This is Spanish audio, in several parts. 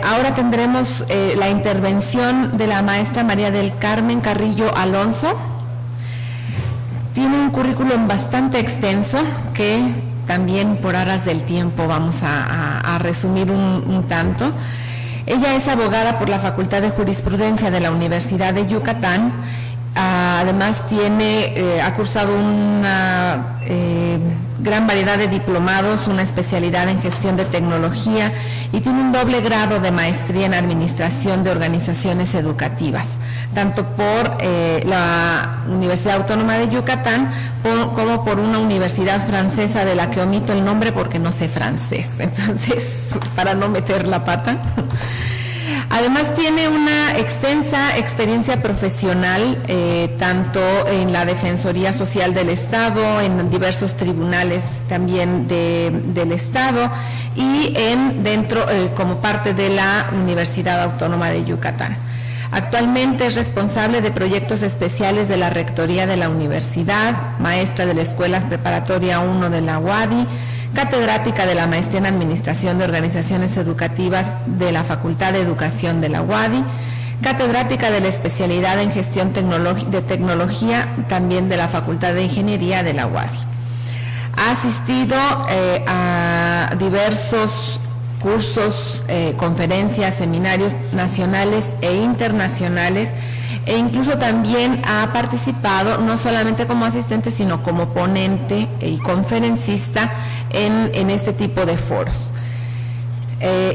Ahora tendremos la intervención de la maestra María del Carmen Carrillo Alonso. Tiene un currículum bastante extenso que también por aras del tiempo vamos a resumir un tanto. Ella es abogada por la Facultad de Jurisprudencia de la Universidad de Yucatán. Además ha cursado una gran variedad de diplomados, una especialidad en gestión de tecnología y tiene un doble grado de maestría en administración de organizaciones educativas, tanto por la Universidad Autónoma de Yucatán como por una universidad francesa de la que omito el nombre porque no sé francés, entonces para no meter la pata. Además tiene una extensa experiencia profesional, tanto en la Defensoría Social del Estado, en diversos tribunales también del Estado y como parte de la Universidad Autónoma de Yucatán. Actualmente es responsable de proyectos especiales de la Rectoría de la Universidad, maestra de la Escuela Preparatoria 1 de la UADY, catedrática de la Maestría en Administración de Organizaciones Educativas de la Facultad de Educación de la UADY, catedrática de la especialidad en Gestión de Tecnología también de la Facultad de Ingeniería de la UADY. Ha asistido a diversos cursos, conferencias, seminarios nacionales e internacionales e incluso también ha participado no solamente como asistente sino como ponente y conferencista en este tipo de foros.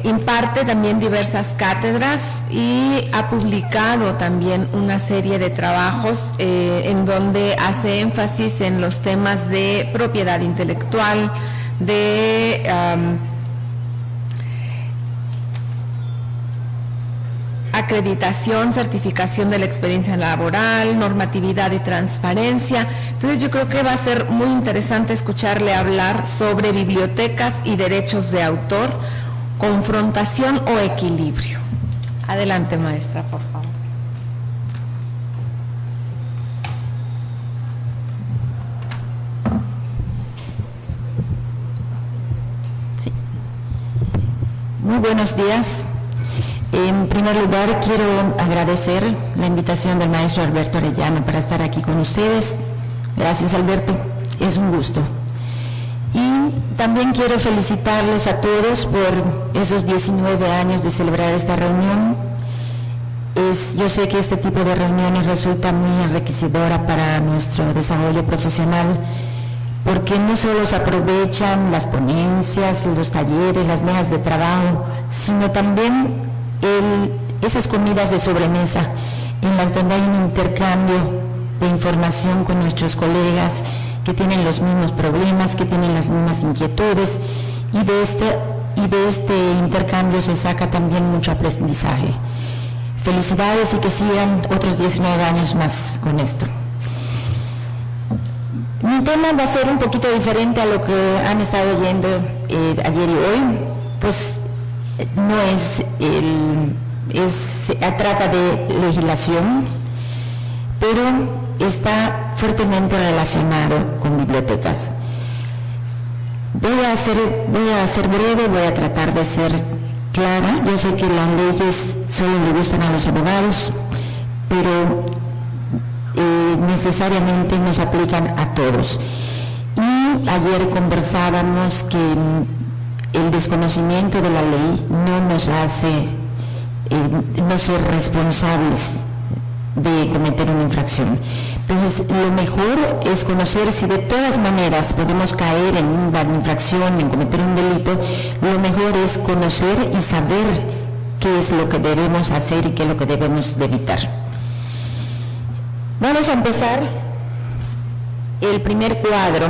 Imparte también diversas cátedras y ha publicado también una serie de trabajos en donde hace énfasis en los temas de propiedad intelectual, de acreditación, certificación de la experiencia laboral, normatividad y transparencia. Entonces yo creo que va a ser muy interesante escucharle hablar sobre bibliotecas y derechos de autor, confrontación o equilibrio. Adelante, maestra, por favor. Sí. Muy buenos días. En primer lugar, quiero agradecer la invitación del maestro Alberto Arellano para estar aquí con ustedes. Gracias, Alberto, es un gusto. Y también quiero felicitarlos a todos por esos 19 años de celebrar esta reunión. Yo sé que este tipo de reuniones resulta muy enriquecedora para nuestro desarrollo profesional, porque no solo se aprovechan las ponencias, los talleres, las mesas de trabajo, sino también esas comidas de sobremesa en las donde hay un intercambio de información con nuestros colegas que tienen los mismos problemas, que tienen las mismas inquietudes y de este intercambio se saca también mucho aprendizaje. Felicidades y que sigan otros 19 años más con esto. Mi tema va a ser un poquito diferente a lo que han estado oyendo ayer y hoy, pues no trata de legislación, pero está fuertemente relacionado con bibliotecas. Voy a ser breve, voy a tratar de ser clara. Yo sé que las leyes solo le gustan a los abogados, pero necesariamente nos aplican a todos. Y ayer conversábamos que el desconocimiento de la ley no nos hace no ser responsables de cometer una infracción. Entonces, lo mejor es conocer si de todas maneras podemos caer en una infracción, en cometer un delito. Lo mejor es conocer y saber qué es lo que debemos hacer y qué es lo que debemos de evitar. Vamos a empezar el primer cuadro,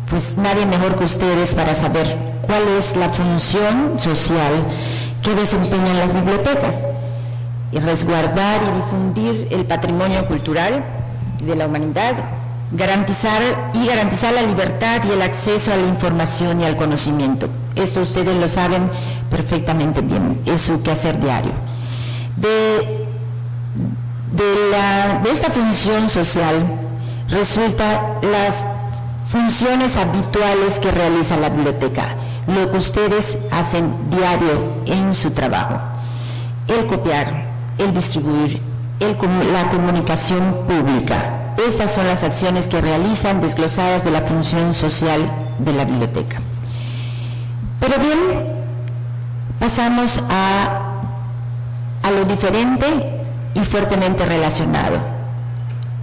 pues nadie mejor que ustedes para saber cuál es la función social que desempeñan las bibliotecas, y resguardar y difundir el patrimonio cultural de la humanidad, garantizar la libertad y el acceso a la información y al conocimiento. Esto ustedes lo saben perfectamente bien, es su quehacer diario. De esta función social resulta las funciones habituales que realiza la biblioteca. lo que ustedes hacen diario en su trabajo. El copiar, el distribuir, la comunicación pública. Estas son las acciones que realizan desglosadas de la función social de la biblioteca. Pero bien, pasamos a lo diferente y fuertemente relacionado.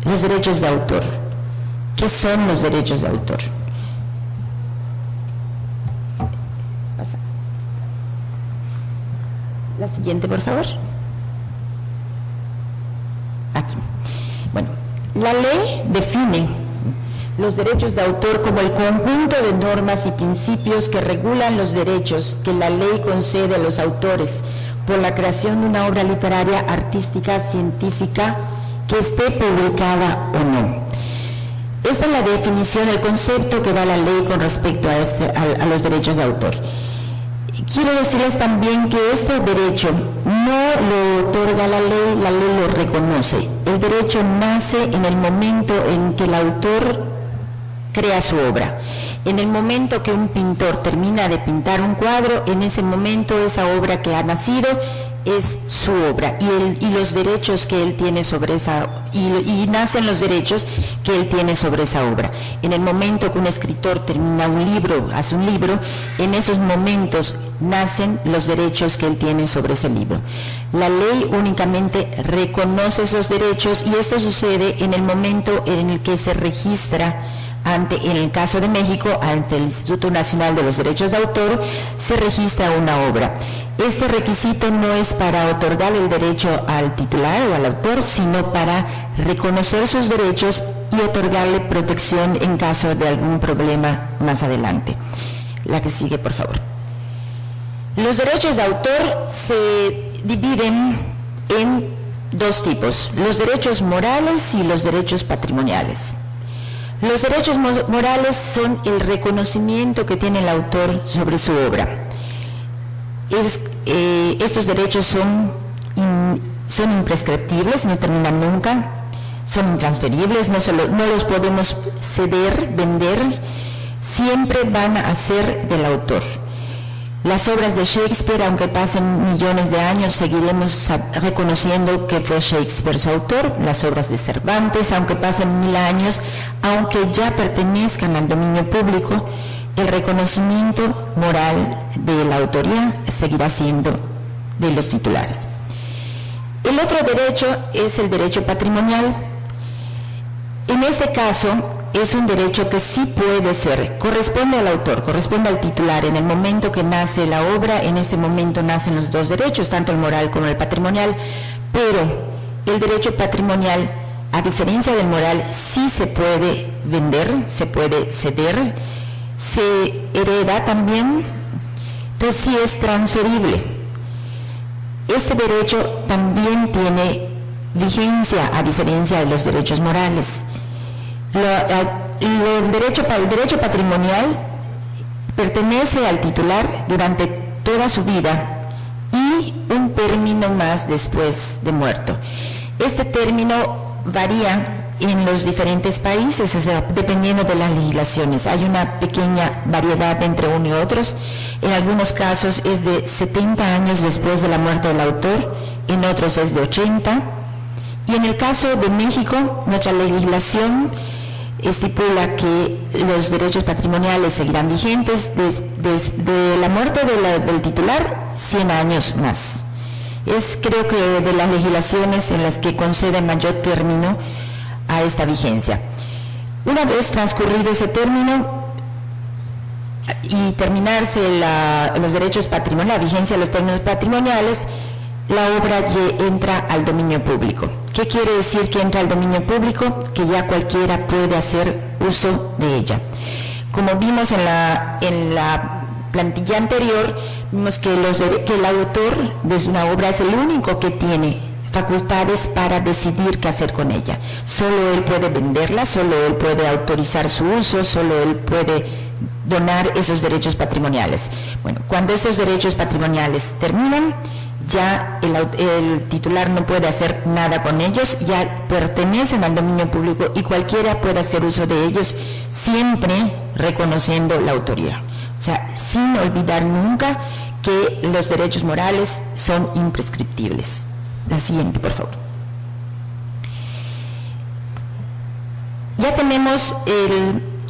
Los derechos de autor. ¿Qué son los derechos de autor? La siguiente, por favor. Aquí. Bueno, la ley define los derechos de autor como el conjunto de normas y principios que regulan los derechos que la ley concede a los autores por la creación de una obra literaria, artística, científica, que esté publicada o no. Esta es la definición, el concepto que da la ley con respecto a los derechos de autor. Quiero decirles también que este derecho no lo otorga la ley lo reconoce. El derecho nace en el momento en que el autor crea su obra. En el momento que un pintor termina de pintar un cuadro, en ese momento esa obra que ha nacido es su obra y los derechos que él tiene sobre esa, y nacen los derechos que él tiene sobre esa obra. En el momento que un escritor termina un libro, hace un libro, en esos momentos nacen los derechos que él tiene sobre ese libro. La ley únicamente reconoce esos derechos y esto sucede en el momento en el que se registra en el caso de México, ante el Instituto Nacional de los Derechos de Autor, se registra una obra. Este requisito no es para otorgar el derecho al titular o al autor, sino para reconocer sus derechos y otorgarle protección en caso de algún problema más adelante. La que sigue, por favor. Los derechos de autor se dividen en dos tipos, los derechos morales y los derechos patrimoniales. Los derechos morales son el reconocimiento que tiene el autor sobre su obra. Estos derechos son imprescriptibles, no terminan nunca, son intransferibles, no los podemos ceder, vender, siempre van a ser del autor. Las obras de Shakespeare, aunque pasen millones de años, seguiremos reconociendo que fue Shakespeare su autor. Las obras de Cervantes, aunque pasen 1000 años, aunque ya pertenezcan al dominio público, el reconocimiento moral de la autoría seguirá siendo de los titulares. El otro derecho es el derecho patrimonial. En este caso, es un derecho que sí puede ser, corresponde al autor, corresponde al titular. En el momento que nace la obra, en ese momento nacen los dos derechos, tanto el moral como el patrimonial, pero el derecho patrimonial, a diferencia del moral, sí se puede vender, se puede ceder, se hereda también, entonces sí es transferible. Este derecho también tiene vigencia, a diferencia de los derechos morales. El derecho patrimonial pertenece al titular durante toda su vida y un término más después de muerto. Este término varía en los diferentes países, o sea, dependiendo de las legislaciones. Hay una pequeña variedad entre uno y otros. En algunos casos es de 70 años después de la muerte del autor, en otros es de 80. Y en el caso de México, nuestra legislación estipula que los derechos patrimoniales seguirán vigentes desde la muerte del titular 100 años más. Es, creo que, de las legislaciones en las que concede mayor término a esta vigencia. Una vez transcurrido ese término y terminarse los derechos patrimoniales, la vigencia de los términos patrimoniales, la obra entra al dominio público. ¿Qué quiere decir que entra al dominio público? Que ya cualquiera puede hacer uso de ella. Como vimos en la plantilla anterior, vimos que el autor de una obra es el único que tiene facultades para decidir qué hacer con ella. Solo él puede venderla, solo él puede autorizar su uso, solo él puede donar esos derechos patrimoniales. Bueno, cuando esos derechos patrimoniales terminan, ya el titular no puede hacer nada con ellos, ya pertenecen al dominio público y cualquiera puede hacer uso de ellos, siempre reconociendo la autoría. O sea, sin olvidar nunca que los derechos morales son imprescriptibles. La siguiente, por favor. Ya tenemos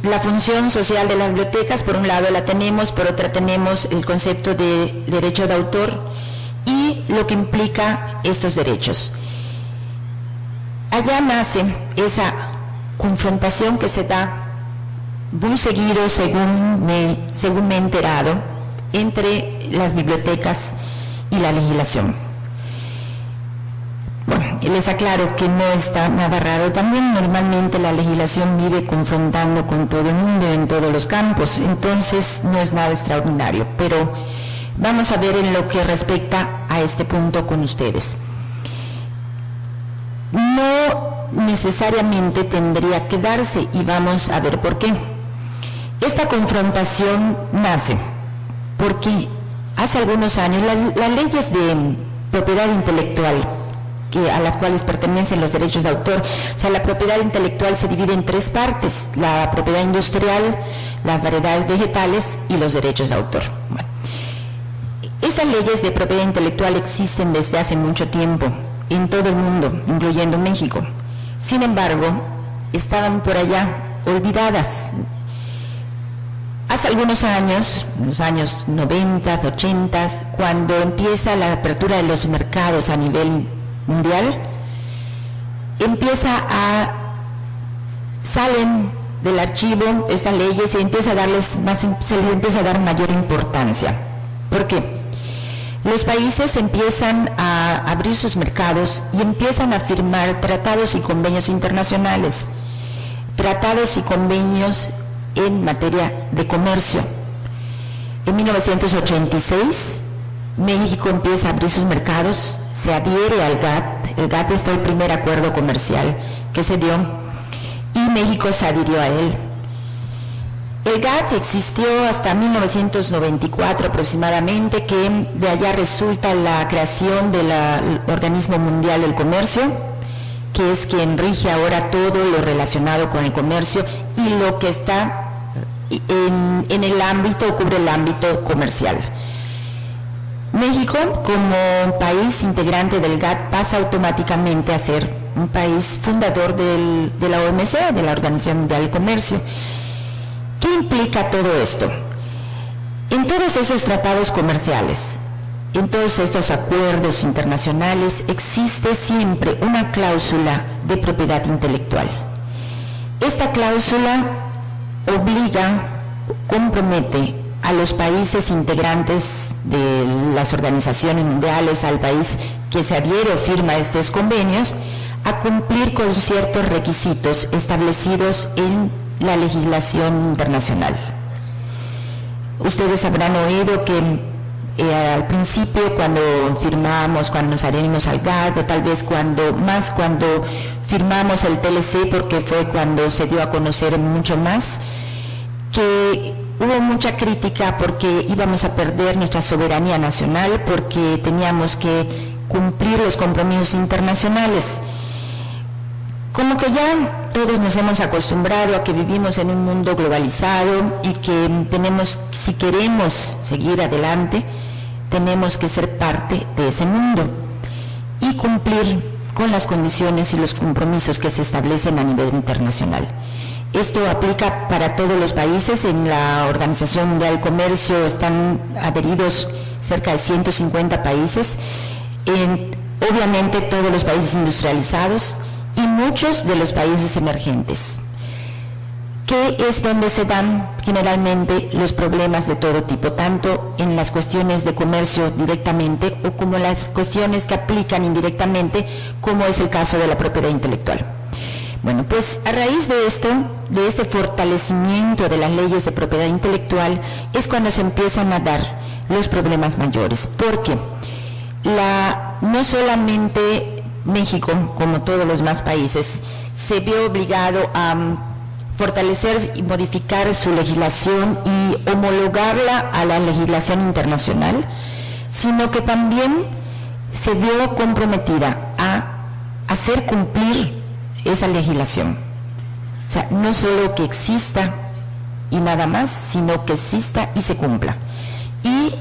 la función social de las bibliotecas. Por un lado la tenemos, por otra tenemos el concepto de derecho de autor y lo que implica estos derechos. Allá nace esa confrontación que se da muy seguido, según me he enterado, entre las bibliotecas y la legislación. Bueno, les aclaro que no está nada raro. También normalmente la legislación vive confrontando con todo el mundo en todos los campos, entonces no es nada extraordinario, pero vamos a ver en lo que respecta a este punto con ustedes. No necesariamente tendría que darse y vamos a ver por qué. Esta confrontación nace porque hace algunos años las leyes de propiedad intelectual a las cuales pertenecen los derechos de autor, o sea, la propiedad intelectual se divide en tres partes: la propiedad industrial, las variedades vegetales y los derechos de autor. Bueno, estas leyes de propiedad intelectual existen desde hace mucho tiempo en todo el mundo, incluyendo México. Sin embargo, estaban por allá olvidadas. Hace algunos años, en los años 90, 80, cuando empieza la apertura de los mercados a nivel mundial, salen del archivo estas leyes y se les empieza a dar mayor importancia. ¿Por qué? Los países empiezan a abrir sus mercados y empiezan a firmar tratados y convenios internacionales, tratados y convenios en materia de comercio. En 1986, México empieza a abrir sus mercados, se adhiere al GATT. El GATT fue el primer acuerdo comercial que se dio y México se adhirió a él. El GATT existió hasta 1994 aproximadamente, que de allá resulta la creación del Organismo Mundial del Comercio, que es quien rige ahora todo lo relacionado con el comercio y lo que está en el ámbito, cubre el ámbito comercial. México, como país integrante del GATT, pasa automáticamente a ser un país fundador de la OMC, de la Organización Mundial del Comercio. ¿Qué implica todo esto? En todos esos tratados comerciales, en todos estos acuerdos internacionales, existe siempre una cláusula de propiedad intelectual. Esta cláusula compromete a los países integrantes de las organizaciones mundiales, al país que se adhiere o firma estos convenios, a cumplir con ciertos requisitos establecidos en la legislación internacional. Ustedes habrán oído que al principio, cuando firmamos, cuando nos adherimos al GATT, o tal vez cuando firmamos el TLC, porque fue cuando se dio a conocer mucho más, que hubo mucha crítica porque íbamos a perder nuestra soberanía nacional, porque teníamos que cumplir los compromisos internacionales. Como que ya todos nos hemos acostumbrado a que vivimos en un mundo globalizado y que si queremos seguir adelante, tenemos que ser parte de ese mundo y cumplir con las condiciones y los compromisos que se establecen a nivel internacional. Esto aplica para todos los países. En la Organización Mundial del Comercio están adheridos cerca de 150 países, obviamente todos los países industrializados y muchos de los países emergentes, que es donde se dan generalmente los problemas de todo tipo, tanto en las cuestiones de comercio directamente o como las cuestiones que aplican indirectamente, como es el caso de la propiedad intelectual. Bueno, pues a raíz de este fortalecimiento de las leyes de propiedad intelectual es cuando se empiezan a dar los problemas mayores, porque no solamente México, como todos los demás países, se vio obligado a fortalecer y modificar su legislación y homologarla a la legislación internacional, sino que también se vio comprometida a hacer cumplir esa legislación. O sea, no solo que exista y nada más, sino que exista y se cumpla. Y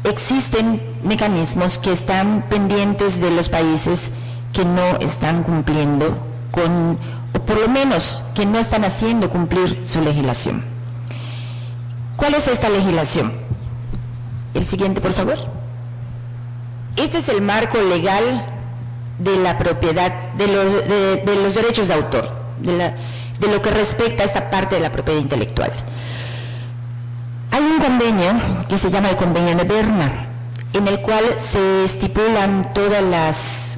existen mecanismos que están pendientes de los países que no están cumpliendo con, o por lo menos que no están haciendo cumplir su legislación. ¿Cuál es esta legislación? El siguiente, por favor. Este es el marco legal de la propiedad, de los derechos de autor, de lo que respecta a esta parte de la propiedad intelectual. Hay un convenio que se llama el Convenio de Berna, en el cual se estipulan todos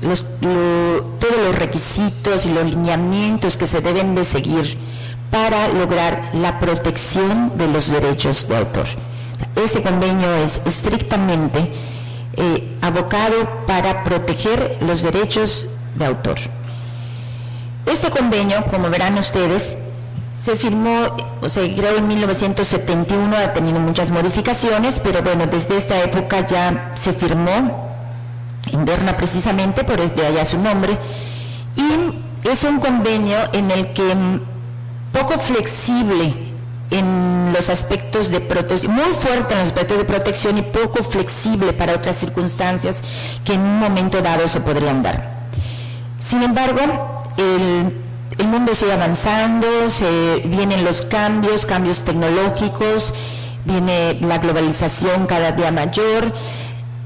los requisitos y los lineamientos que se deben de seguir para lograr la protección de los derechos de autor. Este convenio es estrictamente abocado para proteger los derechos de autor. Este convenio, como verán ustedes, se firmó o se creó en 1971, ha tenido muchas modificaciones, pero bueno, desde esta época ya se firmó en Berna precisamente, por de allá su nombre, y es un convenio en el que poco flexible en los aspectos de protección, muy fuerte en los aspectos de protección y poco flexible para otras circunstancias que en un momento dado se podrían dar. Sin embargo, el mundo sigue avanzando, vienen los cambios tecnológicos, viene la globalización cada día mayor,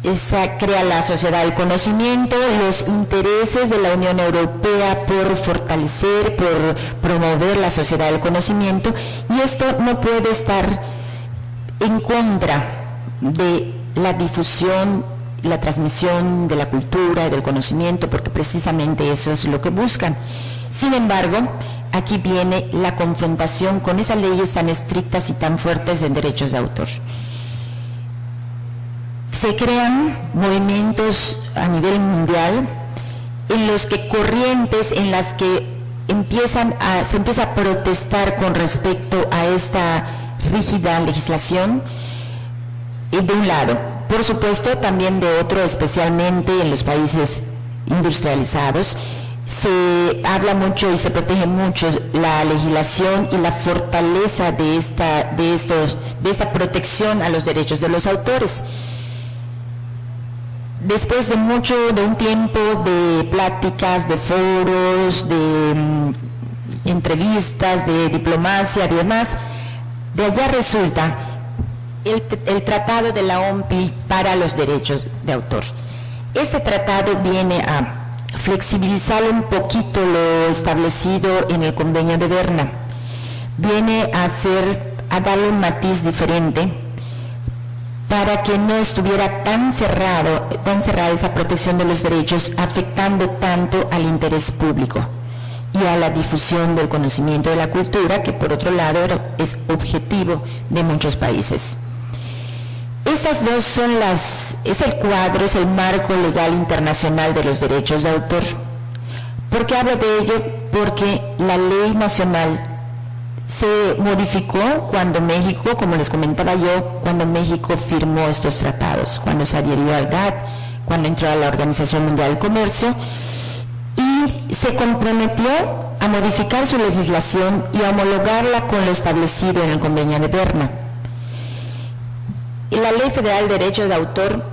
se crea la sociedad del conocimiento, los intereses de la Unión Europea por fortalecer, por promover la sociedad del conocimiento, y esto no puede estar en contra de la difusión, la transmisión de la cultura y del conocimiento, porque precisamente eso es lo que buscan. Sin embargo, aquí viene la confrontación con esas leyes tan estrictas y tan fuertes en derechos de autor. Se crean movimientos a nivel mundial en los que corrientes en las que se empieza a protestar con respecto a esta rígida legislación, de un lado. Por supuesto, también de otro, especialmente en los países industrializados, se habla mucho y se protege mucho la legislación y la fortaleza de esta protección a los derechos de los autores. Después de un tiempo de pláticas, de foros, de entrevistas, de diplomacia y demás, de allá resulta el Tratado de la OMPI para los derechos de autor. Este tratado viene a flexibilizar un poquito lo establecido en el Convenio de Berna, viene a darle un matiz diferente para que no estuviera tan cerrada esa protección de los derechos, afectando tanto al interés público y a la difusión del conocimiento de la cultura, que por otro lado es objetivo de muchos países. Estas dos es el cuadro, es el marco legal internacional de los derechos de autor. ¿Por qué hablo de ello? Porque la ley nacional se modificó cuando México, como les comentaba yo, cuando México firmó estos tratados, cuando se adhirió al GATT, cuando entró a la Organización Mundial del Comercio, y se comprometió a modificar su legislación y a homologarla con lo establecido en el Convenio de Berna. Y la Ley Federal de Derechos de Autor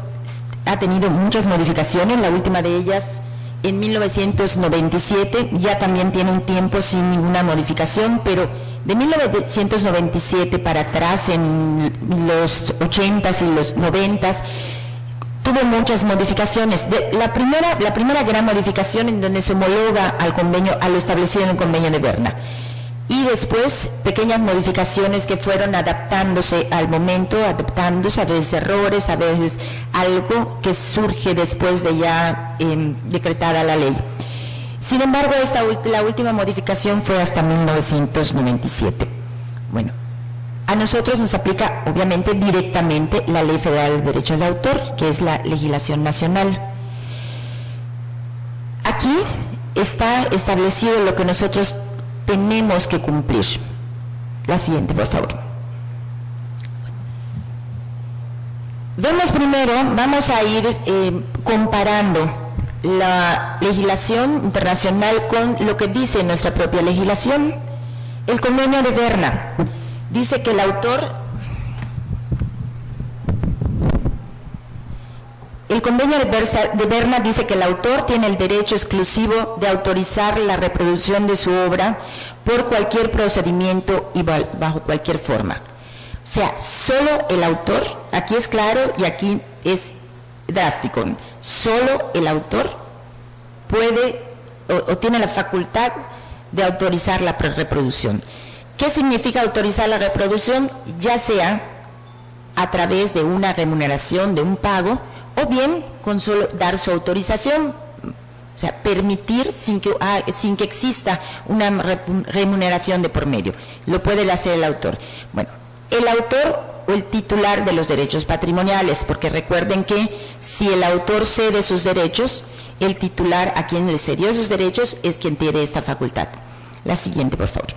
ha tenido muchas modificaciones, la última de ellas en 1997, ya también tiene un tiempo sin ninguna modificación, pero de 1997 para atrás, en los 80s y los 90s, tuvo muchas modificaciones. La primera gran modificación en donde se homologa al convenio, a lo establecido en el Convenio de Berna. Y después pequeñas modificaciones que fueron adaptándose al momento, adaptándose a veces errores, a veces algo que surge después de ya decretada la ley. Sin embargo, la última modificación fue hasta 1997. Bueno, a nosotros nos aplica obviamente directamente la Ley Federal de Derechos de Autor, que es la legislación nacional. Aquí está establecido lo que nosotros tenemos que cumplir. La siguiente, por favor. Vamos a ir comparando la legislación internacional con lo que dice nuestra propia legislación. El Convenio de Berna dice que el autor, el convenio de Berna dice que el autor tiene el derecho exclusivo de autorizar la reproducción de su obra por cualquier procedimiento y bajo cualquier forma. O sea, solo el autor, aquí es claro y aquí es drástico, solo el autor puede o tiene la facultad de autorizar la reproducción. ¿Qué significa autorizar la reproducción? Ya sea a través de una remuneración, de un pago, o bien con solo dar su autorización, o sea, permitir sin que exista una remuneración de por medio. Lo puede hacer el autor. Bueno, el autor o el titular de los derechos patrimoniales, porque recuerden que si el autor cede sus derechos, el titular a quien le cedió sus derechos es quien tiene esta facultad. La siguiente, por favor.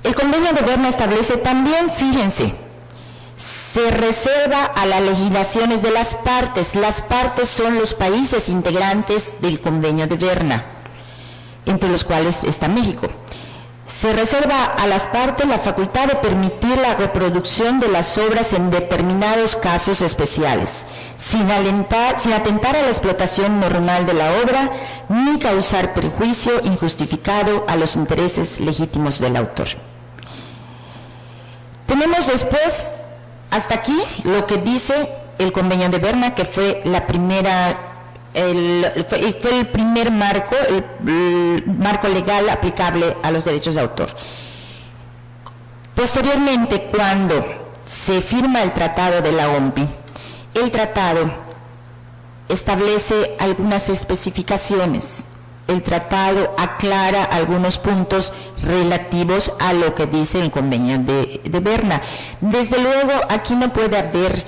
El convenio de Berna establece también, fíjense, se reserva a las legislaciones de las partes. Las partes son los países integrantes del convenio de Berna, entre los cuales está México. Se reserva a las partes la facultad de permitir la reproducción de las obras en determinados casos especiales, sin atentar a la explotación normal de la obra, ni causar perjuicio injustificado a los intereses legítimos del autor. Tenemos después, hasta aquí, lo que dice el convenio de Berna, que fue la primera... fue el primer marco, el marco legal aplicable a los derechos de autor. Posteriormente, cuando se firma el Tratado de la OMPI, el tratado establece algunas especificaciones. El tratado aclara algunos puntos relativos a lo que dice el convenio de Berna. Desde luego, aquí no puede haber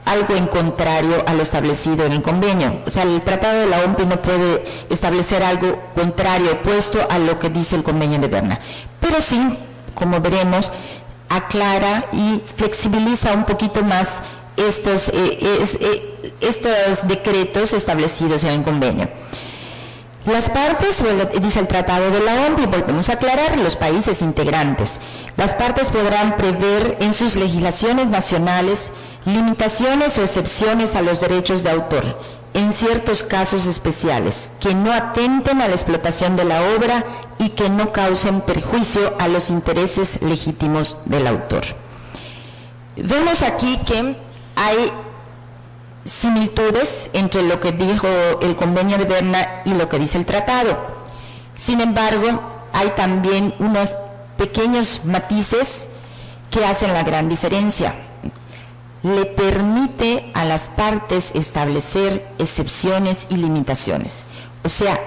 algo en contrario a lo establecido en el convenio. O sea, el Tratado de la OMPI no puede establecer algo contrario, opuesto a lo que dice el convenio de Berna. Pero sí, como veremos, aclara y flexibiliza un poquito más estos decretos establecidos en el convenio. Las partes, dice el Tratado de la OMPI, volvemos a aclarar, los países integrantes. Las partes podrán prever en sus legislaciones nacionales limitaciones o excepciones a los derechos de autor, en ciertos casos especiales, que no atenten a la explotación de la obra y que no causen perjuicio a los intereses legítimos del autor. Vemos aquí que hay similitudes entre lo que dijo el convenio de Berna y lo que dice el tratado. Sin embargo, hay también unos pequeños matices que hacen la gran diferencia. Le permite a las partes establecer excepciones y limitaciones. O sea,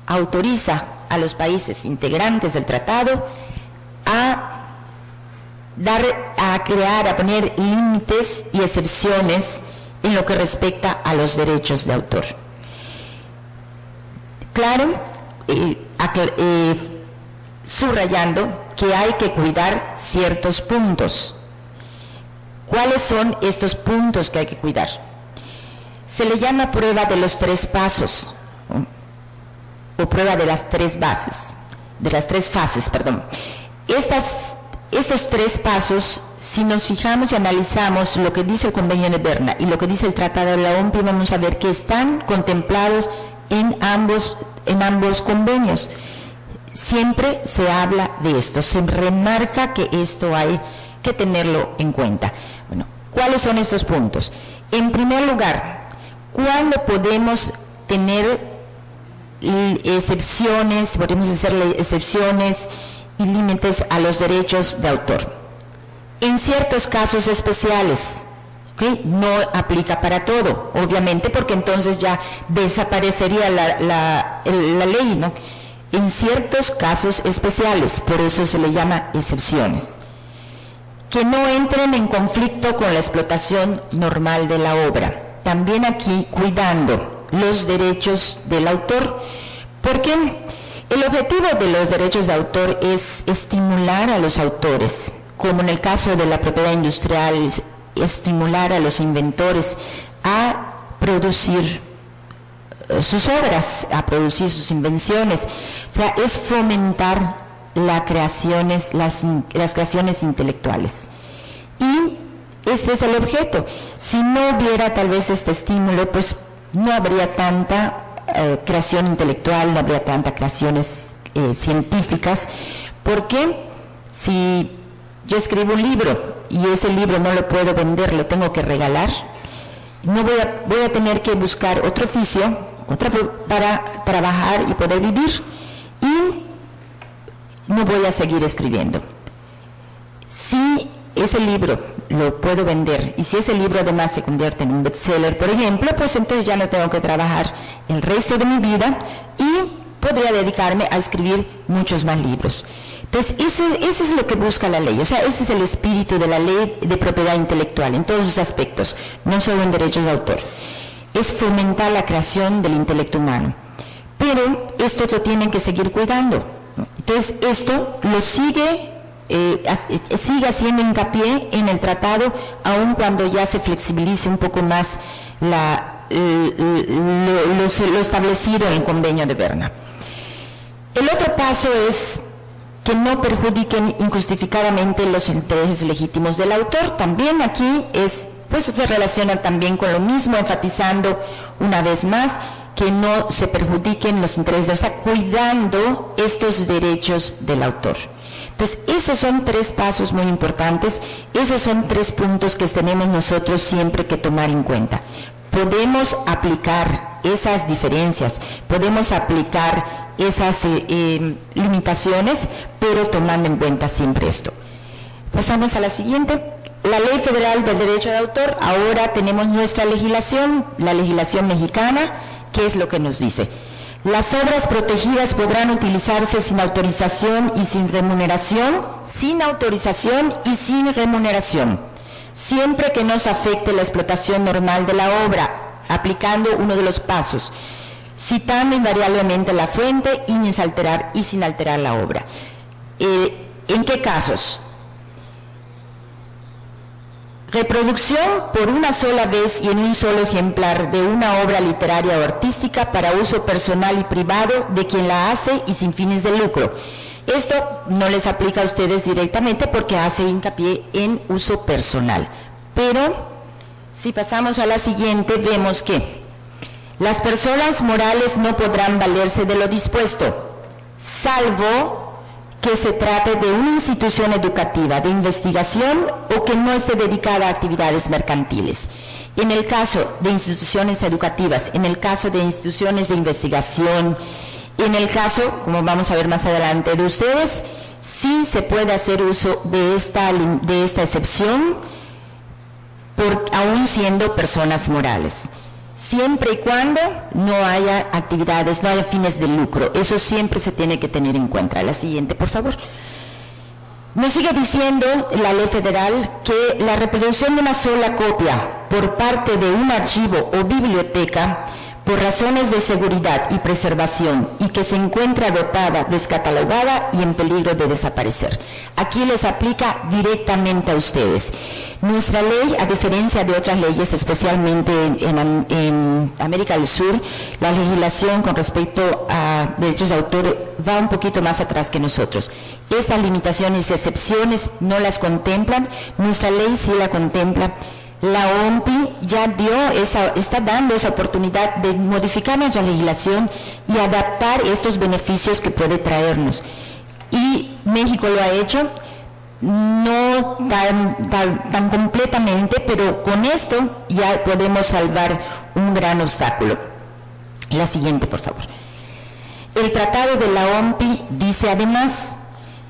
autoriza a los países integrantes del tratado a poner límites y excepciones en lo que respecta a los derechos de autor. Claro, subrayando que hay que cuidar ciertos puntos. ¿Cuáles son estos puntos que hay que cuidar? Se le llama prueba de los tres pasos, o prueba de las tres fases. Estos tres pasos, si nos fijamos y analizamos lo que dice el convenio de Berna y lo que dice el Tratado de la OMPI, vamos a ver que están contemplados en ambos convenios. Siempre se habla de esto, se remarca que esto hay que tenerlo en cuenta. Bueno, ¿cuáles son estos puntos? En primer lugar, ¿cuándo podemos tener excepciones, podemos hacerle excepciones y límites a los derechos de autor? En ciertos casos especiales, ¿okay? No aplica para todo, obviamente, porque entonces ya desaparecería la ley, ¿no? En ciertos casos especiales, por eso se le llama excepciones, que no entren en conflicto con la explotación normal de la obra. También aquí cuidando los derechos del autor, porque el objetivo de los derechos de autor es estimular a los autores, como en el caso de la propiedad industrial, estimular a los inventores a producir sus obras, a producir sus invenciones. O sea, es fomentar las creaciones intelectuales. Y este es el objeto. Si no hubiera tal vez este estímulo, pues no habría tanta creación intelectual, no habría tantas creaciones científicas, porque si yo escribo un libro y ese libro no lo puedo vender, lo tengo que regalar, no voy a tener que buscar otro oficio, para trabajar y poder vivir, y no voy a seguir escribiendo. Si ese libro lo puedo vender, y si ese libro además se convierte en un bestseller, por ejemplo, pues entonces ya no tengo que trabajar el resto de mi vida y podría dedicarme a escribir muchos más libros. Entonces, ese es lo que busca la ley, o sea, ese es el espíritu de la ley de propiedad intelectual en todos sus aspectos, no solo en derechos de autor. Es fomentar la creación del intelecto humano. Pero esto lo tienen que seguir cuidando. Entonces, esto lo sigue haciendo hincapié en el tratado, aun cuando ya se flexibilice un poco más lo establecido en el convenio de Berna. El otro paso es que no perjudiquen injustificadamente los intereses legítimos del autor. También aquí pues se relaciona también con lo mismo, enfatizando una vez más que no se perjudiquen los intereses, o sea, cuidando estos derechos del autor. Entonces, esos son 3 pasos muy importantes, esos son 3 puntos que tenemos nosotros siempre que tomar en cuenta. Podemos aplicar esas diferencias, podemos aplicar esas limitaciones, pero tomando en cuenta siempre esto. Pasamos a la siguiente. La Ley Federal del Derecho de Autor. Ahora tenemos nuestra legislación, la legislación mexicana. ¿Qué es lo que nos dice? Las obras protegidas podrán utilizarse sin autorización y sin remuneración, siempre que no se afecte la explotación normal de la obra, aplicando uno de los pasos, citando invariablemente la fuente y sin alterar la obra. ¿En qué casos? Reproducción por una sola vez y en un solo ejemplar de una obra literaria o artística para uso personal y privado de quien la hace y sin fines de lucro. Esto no les aplica a ustedes directamente porque hace hincapié en uso personal. Pero si pasamos a la siguiente, vemos que las personas morales no podrán valerse de lo dispuesto, salvo que se trate de una institución educativa de investigación o que no esté dedicada a actividades mercantiles. En el caso de instituciones educativas, en el caso de instituciones de investigación, en el caso, como vamos a ver más adelante de ustedes, sí se puede hacer uso de esta excepción, aún siendo personas morales. Siempre y cuando no haya actividades, no haya fines de lucro. Eso siempre se tiene que tener en cuenta. La siguiente, por favor. Nos sigue diciendo la ley federal que la reproducción de una sola copia por parte de un archivo o biblioteca por razones de seguridad y preservación y que se encuentra dotada, descatalogada y en peligro de desaparecer. Aquí les aplica directamente a ustedes. Nuestra ley, a diferencia de otras leyes, especialmente en América del Sur, la legislación con respecto a derechos de autor va un poquito más atrás que nosotros. Estas limitaciones y excepciones no las contemplan, nuestra ley sí la contempla. La OMPI ya está dando esa oportunidad de modificar nuestra legislación y adaptar estos beneficios que puede traernos. Y México lo ha hecho, no tan completamente, pero con esto ya podemos salvar un gran obstáculo. La siguiente, por favor. El tratado de la OMPI dice además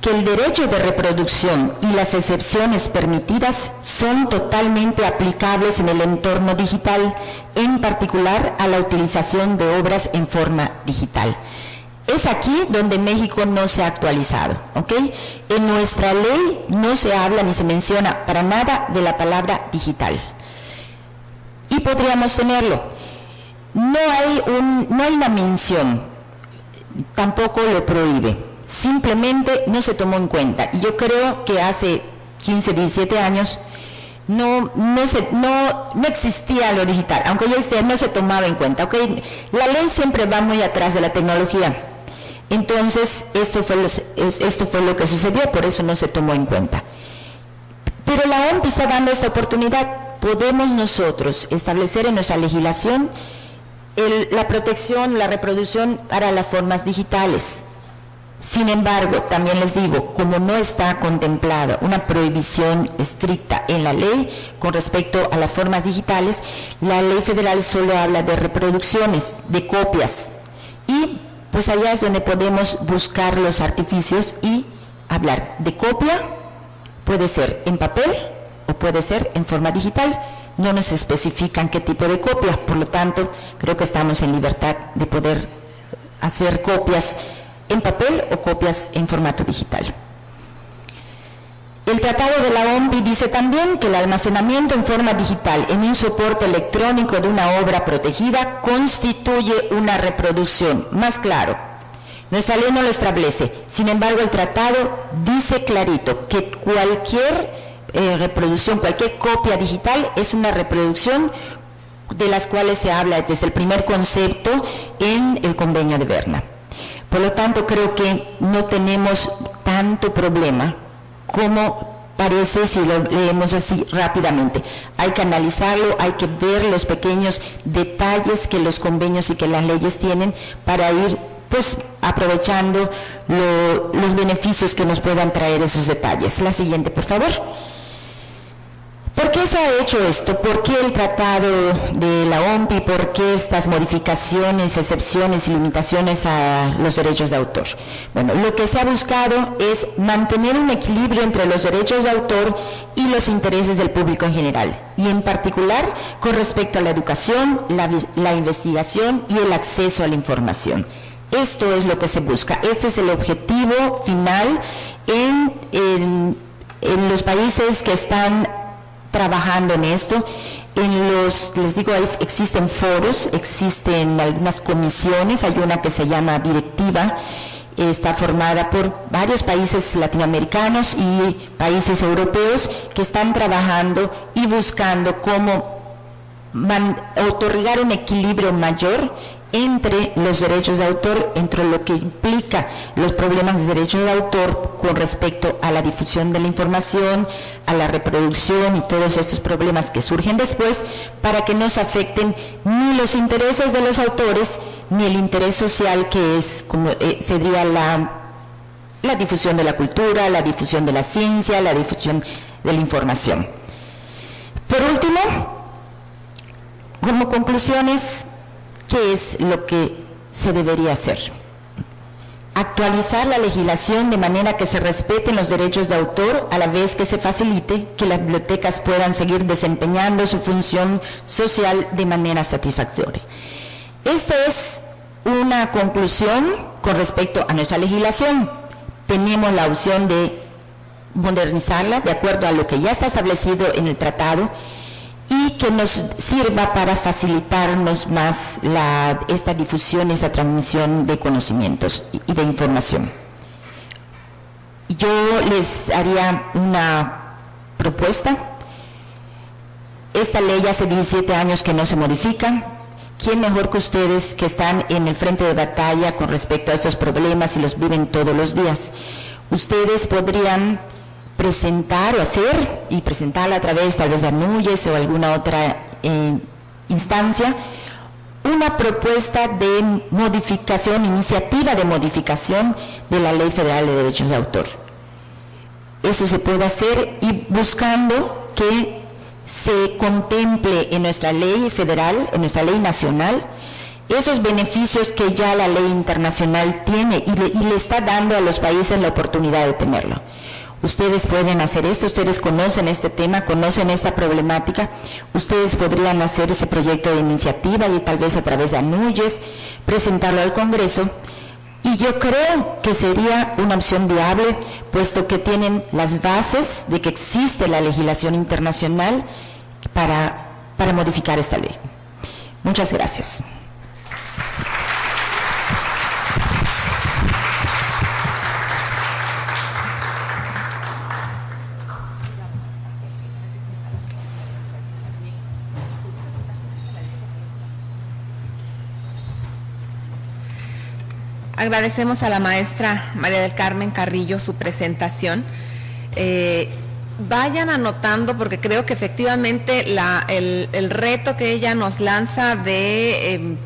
que el derecho de reproducción y las excepciones permitidas son totalmente aplicables en el entorno digital, en particular a la utilización de obras en forma digital. Es aquí donde México no se ha actualizado, ¿ok? En nuestra ley no se habla ni se menciona para nada de la palabra digital. Y podríamos tenerlo. No hay una mención, tampoco lo prohíbe. Simplemente no se tomó en cuenta. Y yo creo que hace 15, 17 años no existía lo digital, aunque ya no se tomaba en cuenta. ¿Okay? La ley siempre va muy atrás de la tecnología. Entonces, esto fue lo que sucedió, por eso no se tomó en cuenta. Pero la OMPI está dando esta oportunidad. Podemos nosotros establecer en nuestra legislación la protección, la reproducción para las formas digitales. Sin embargo, también les digo, como no está contemplada una prohibición estricta en la ley con respecto a las formas digitales, la ley federal solo habla de reproducciones, de copias, y pues allá es donde podemos buscar los artificios y hablar de copia. Puede ser en papel o puede ser en forma digital. No nos especifican qué tipo de copia, por lo tanto, creo que estamos en libertad de poder hacer copias en papel o copias en formato digital. El tratado de la OMPI dice también que el almacenamiento en forma digital en un soporte electrónico de una obra protegida constituye una reproducción. Más claro, nuestra ley no lo establece, sin embargo el tratado dice clarito que cualquier reproducción, cualquier copia digital es una reproducción, de las cuales se habla desde el primer concepto en el Convenio de Berna. Por lo tanto, creo que no tenemos tanto problema como parece si lo leemos así rápidamente. Hay que analizarlo, hay que ver los pequeños detalles que los convenios y que las leyes tienen para ir pues aprovechando los beneficios que nos puedan traer esos detalles. La siguiente, por favor. ¿Por qué se ha hecho esto? ¿Por qué el tratado de la OMPI? ¿Por qué estas modificaciones, excepciones y limitaciones a los derechos de autor? Bueno, lo que se ha buscado es mantener un equilibrio entre los derechos de autor y los intereses del público en general, y en particular con respecto a la educación, la investigación y el acceso a la información. Esto es lo que se busca. Este es el objetivo final en los países que están trabajando en esto. Les digo, existen foros, existen algunas comisiones, hay una que se llama directiva, está formada por varios países latinoamericanos y países europeos que están trabajando y buscando cómo otorgar un equilibrio mayor entre los derechos de autor, entre lo que implica los problemas de derechos de autor con respecto a la difusión de la información, a la reproducción y todos estos problemas que surgen después, para que no se afecten ni los intereses de los autores ni el interés social, que es como sería la difusión de la cultura, la difusión de la ciencia, la difusión de la información. Por último, como conclusiones, ¿qué es lo que se debería hacer? Actualizar la legislación de manera que se respeten los derechos de autor, a la vez que se facilite que las bibliotecas puedan seguir desempeñando su función social de manera satisfactoria. Esta es una conclusión con respecto a nuestra legislación. Tenemos la opción de modernizarla de acuerdo a lo que ya está establecido en el tratado, y que nos sirva para facilitarnos más esta difusión, esta transmisión de conocimientos y de información. Yo les haría una propuesta. Esta ley hace 17 años que no se modifica. ¿Quién mejor que ustedes, que están en el frente de batalla con respecto a estos problemas y los viven todos los días? Ustedes podrían presentar o hacer y presentarla a través tal vez de ANUYES o alguna otra instancia, una propuesta de modificación, iniciativa de modificación de la Ley Federal de Derechos de Autor. Eso se puede hacer y buscando que se contemple en nuestra ley federal, en nuestra ley nacional, esos beneficios que ya la ley internacional tiene y le está dando a los países la oportunidad de tenerlo. Ustedes pueden hacer esto, ustedes conocen este tema, conocen esta problemática, ustedes podrían hacer ese proyecto de iniciativa y tal vez a través de ANUYES presentarlo al Congreso, y yo creo que sería una opción viable, puesto que tienen las bases de que existe la legislación internacional para modificar esta ley. Muchas gracias. Agradecemos a la maestra María del Carmen Carrillo su presentación. Vayan anotando porque creo que efectivamente el reto que ella nos lanza de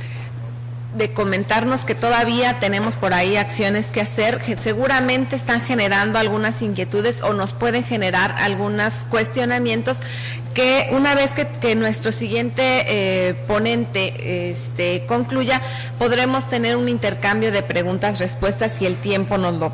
comentarnos que todavía tenemos por ahí acciones que hacer, que seguramente están generando algunas inquietudes o nos pueden generar algunos cuestionamientos que una vez que nuestro siguiente ponente concluya, podremos tener un intercambio de preguntas-respuestas si el tiempo nos lo